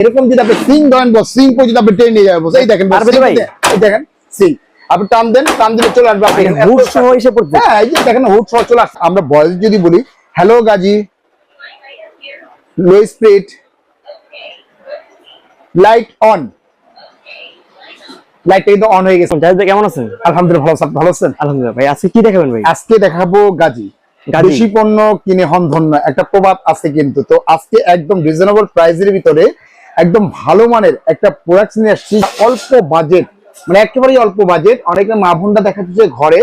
এরকম যদি আপনি সিং ধরেন বস, সিং পর্যন্ত যদি আপনি টেনে নিয়ে যাবেন বস, এই দেখেন বস, এই দেখেন সিং আপনি টান দেন, টান দিলে চলে আসবে আপনি হুড সহ এসে পড়ছে। হ্যাঁ এই যে দেখেন হুড সহ চলে আসছে। আমরা বয়স যদি বলি hello Gazi, low speed, light on, light কিন্তু অন হয়ে গেছে। জাহিদ ভাই কেমন আছেন? আলহামদুলিল্লাহ ভালো আছেন। ভালো আছেন? আলহামদুলিল্লাহ। ভাই আজকে কি দেখাবেন ভাই? আজকে দেখাবো গাজী। বেশি পণ্য কিনে হন ধন্য, একটা প্রবাদ আছে কিন্তু। তো আজকে একদম রিজনেবল প্রাইসের ভিতরে একদম ভালো মানের একটা প্রোডাক্ট নিয়ে আসছি, অল্প বাজেট, মানে একেবারেই অল্প বাজেট। অনেকে মা বোনরা দেখা যাচ্ছে ঘরে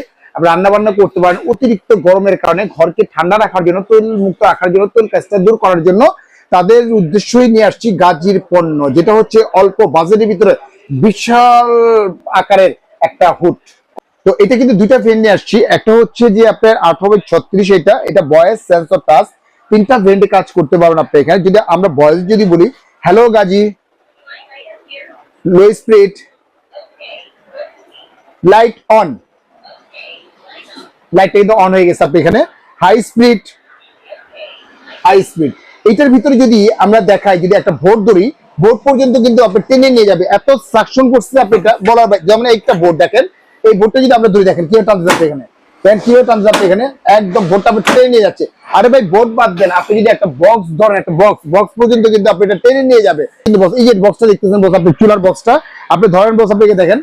রান্না বান্না করতে পারেন, অতিরিক্ত গরমের কারণে ঘরকে ঠান্ডা রাখার জন্য, তৈল মুক্ত রাখার জন্য, তৈল কাজটা দূর করার জন্য তাদের উদ্দেশ্যই নিয়ে আসছি গাজীর পণ্য, যেটা হচ্ছে অল্প বাজেটের ভিতরে বিশাল আকারের একটা হুড। তো এটা কিন্তু দুইটা ভেরিয়েন্ট নিয়ে আসছি। একটা হচ্ছে যে আপনার 1836, এটা ভয়েস সেন্সর টাচ, তিনটা ভেরিয়েন্টে কাজ করতে পারবেন আপনি এখানে। যদি আমরা ভয়েস যদি বলি hello Gazi, low speed, light on, light কিন্তু অন হয়ে গেছে আপনি এখানে, হাই স্পিড, হাই স্পিড। এটার ভিতরে যদি আমরা দেখাই, যদি একটা বোর্ড ধরি, বোর্ড পর্যন্ত কিন্তু আপনি টেনে নিয়ে যাবে, এত সাকশন করছে আপনি। এটা বলার যেমন একটা বোর্ড দেখেন, এই বোর্ডটা যদি আমরা ধরে দেখেন কিভাবে টানতে যাচ্ছে এখানে, কিভাবে টানতে যাচ্ছে এখানে, একদম বোর্ডটা আপনি টেনে নিয়ে যাচ্ছে। আরে ভাই বোর্ড বাদ দেন, আপনি যদি একটা বক্স ধরেন, একটা বক্স পর্যন্ত কিন্তু আপনি এটা টেনে নিয়ে যাবে। কিন্তু এই যে বক্সটা দেখতেছেন বস, আপনি চুলার বক্সটা আপনি ধরেন বস, আপনি দেখেন,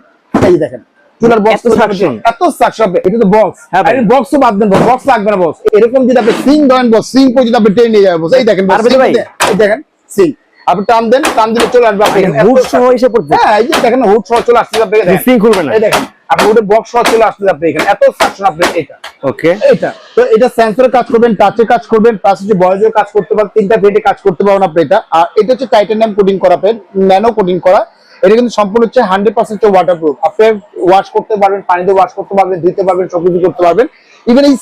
এই দেখেন চুলার বক্স, এত সাকশন। এটা তো বক্স, আরে বক্সও বাদ দেন, বক্স লাগবে না বস। এরকম যদি আপনি সিং ধরেন বস, সিং পর্যন্ত আপনি টেনে নিয়ে যাবে বস, এই দেখেন এই দেখেন সিং আপনি টান দেন, টান দিলে চলে আসবে আপনি হুড সহ এসে পড়ছে। হ্যাঁ এই যে দেখেন হুড সহ চলে আসছে আপনি, সিং খুলবে না, এই দেখেন আপনি হুডের বক্স সহ চলে আসছে আপনি এখানে, এত সাকশন আপনি। এটা ওকে, এটা তো এটা সেন্সরে কাজ করবেন, টাচে কাজ করবেন, প্লাস হচ্ছে ভয়েসে কাজ করতে পারবেন, তিনটা ভেটে কাজ করতে পারবেন আপনি এটা। আর এটা হচ্ছে টাইটানিয়াম কোটিং করা, ন্যানো কোটিং করা। এটা কিন্তু সম্পূর্ণ হচ্ছে 100% ওয়াটারপ্রুফ। আপনি ওয়াশ করতে পারবেন, পানিতে ওয়াশ করতে পারবেন, ধুতে পারবেন, সবকিছু করতে পারবেন। ইভেন এই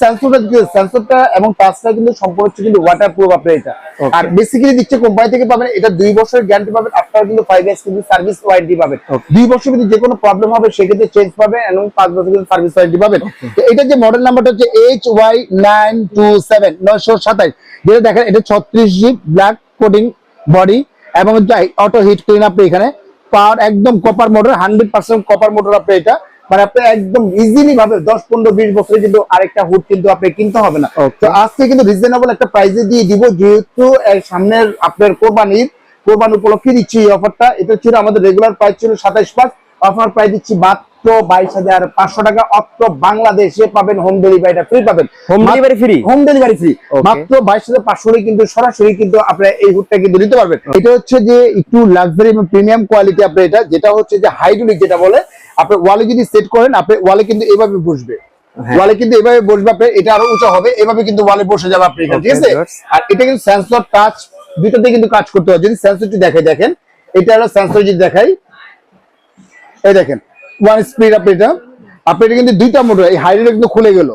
সেন্সরটা এবং টাচটা কিন্তু সম্পূর্ণ হচ্ছে কিন্তু ওয়াটারপ্রুফ আপনি এটা। আর বেসিক্যালি দিচ্ছে কোম্পানি থেকে পাবেন, এটা 2 বছরের গ্যারান্টি পাবেন, আপনারা কিন্তু 5 ইয়ার্স কিন্তু সার্ভিস ওয়ারেন্টি পাবেন। 2 বছর যদি যে কোনো প্রবলেম হবে সেক্ষেত্রে চেঞ্জ পাবেন, এবং 5 বছর কিন্তু সার্ভিস ওয়ারেন্টি পাবেন। তো এটা যে মডেল নাম্বারটা হচ্ছে HY927 927, যেটা দেখেন এটা 36G ব্ল্যাক কোটিং বডি, এবং অটো হিট ক্লিন আপনি এখানে পাওয়ার, একদম কপার মোটর, 100% কপার মোটর আপনি এটা। মানে আপনি একদম ইজিলি ভাবে 10, 15, 20 বছরে কিন্তু আরেকটা হুড কিন্তু আপনি কিনতে হবে না। তো আজকে কিন্তু রিজনেবল একটা প্রাইসে দিয়ে দিব, যেহেতু সামনের আপনার কোরবানি উপলক্ষে দিচ্ছি এই অফারটা। এটা ছিল আমাদের রেগুলার প্রাইস ছিল 27,500, অফার প্রাইস দিচ্ছি মাত্র 22,500 টাকা। অত্র বাংলাদেশে পাবেন, হোম ডেলিভারিটা ফ্রি পাবেন, হোম ডেলিভারি ফ্রি মাত্র 22,500 কিন্তু সরাসরি কিন্তু আপনি এই হুডটা কিন্তু নিতে পারবেন। এটা হচ্ছে যে একটু লাক্সারি এবং প্রিমিয়াম কোয়ালিটি আপনি এটা, যেটা হচ্ছে যে হাইড্রোলিক, যেটা বলে আপনি ওয়ালে যদি সেট করেন, আপনি ওয়ালে কিন্তু এভাবে বসবে, ওয়ালে কিন্তু এভাবে বসবে আপনি, এটা আরো উঁচা হবে, এভাবে কিন্তু ওয়ালে বসে যাবে আপনি এখানে, ঠিক আছে। আর এটা কিন্তু সেন্সর টাচ দুটোতে কিন্তু কাজ করতে হয়। যদি সেন্সরটি দেখেন, এটা হলো সেন্সর, যদি দেখাই, এই দেখেন 1 স্পিড আপনি এটা কিন্তু দুইটা মোটর, এই হাইড্রোলিক কিন্তু খুলে গেল,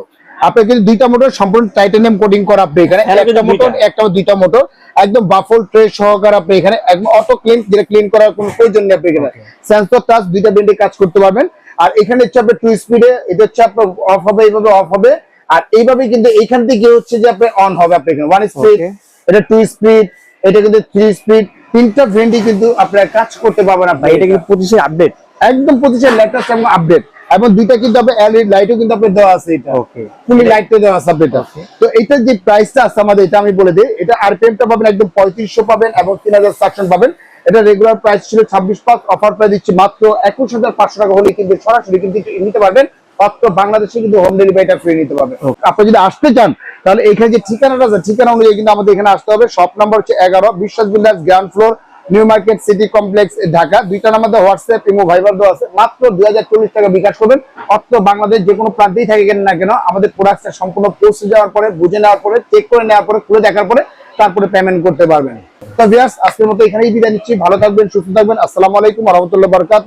আপনি কিন্তু দুইটা মোটর সম্পূর্ণ টাইটানিয়াম কোটিং করা আপনি এখানে, একটা মোটর, একটা দুইটা মোটর, একদম বাফল ট্রে সহকারে আপনি এখানে, একদম অটো ক্লিন, যেটা ক্লিন করার কোনো প্রয়োজন নেই আপনি এখানে। সেন্সর টাচ দুইটা ব্যান্ডে কাজ করতে পারবেন। আর এখানে হচ্ছে আপনার 2 স্পিডে, এটা হচ্ছে আপনার অফ হবে, এইভাবে অফ হবে, আর এইভাবে কিন্তু এইখান থেকে হচ্ছে যে আপনি অন হবে আপনি এখানে। 1 স্পিড, এটা 2 স্পিড, এটা কিন্তু 3 স্পিড, তিনটা ভেন্ডি কিন্তু আপনারা কাজ করতে পারবেন আপনি। এটা কিন্তু 25 আপডেট, একদম 25 লেটেস্ট এবং আপডেট, এবং দুইটা কিন্তু আপনি এলইডি লাইটও কিন্তু আপনি দেওয়া আছে, এটা ওকে ফুলি লাইটও দেওয়া আছে এটা। তো এটার যে প্রাইসটা আছে আমাদের, এটা আমি বলে দেই, এটা আরপিএমটা পাবেন একদম 3500 পাবেন, এবং 3000 সাকশন পাবেন। এটা রেগুলার প্রাইস ছিল 26,500, অফার প্রাইস দিচ্ছি মাত্র 21,500 টাকা হলে কিন্তু সরাসরি কিন্তু নিতে পারবেন। মাত্র বাংলাদেশে কিন্তু হোম ডেলিভারিটা ফ্রি নিতে পারবেন। আপনি যদি আসতে চান, তাহলে এখানে যে ঠিকানাটা আছে, ঠিকানা অনুযায়ী কিন্তু আমাদের এখানে আসতে হবে। শপ নাম্বার হচ্ছে 11, বিশ্বাস builders, ground floor, new market city complex, Dhaka. দুইটা নাম্বার হোয়াটসঅ্যাপ, ইমো, ভাইবার দেওয়া আছে। মাত্র 2040 টাকা বিকাশ করবেন। অত্র বাংলাদেশ যে কোনো প্রান্তেই থাকেন না কেন, আমাদের প্রোডাক্টটা সম্পূর্ণ পৌঁছে যাওয়ার পরে, বুঝে নেওয়ার পরে, চেক করে নেওয়ার পরে, খুলে দেখার পরে তারপরে পেমেন্ট করতে পারবেন। তো ভিউয়ার্স, আজকের মতো এখানেই বিদায় নিচ্ছি। ভালো থাকবেন, সুস্থ থাকবেন। আসসালামু আলাইকুম ওয়া রাহমাতুল্লাহি ওয়া বারাকাতুহু।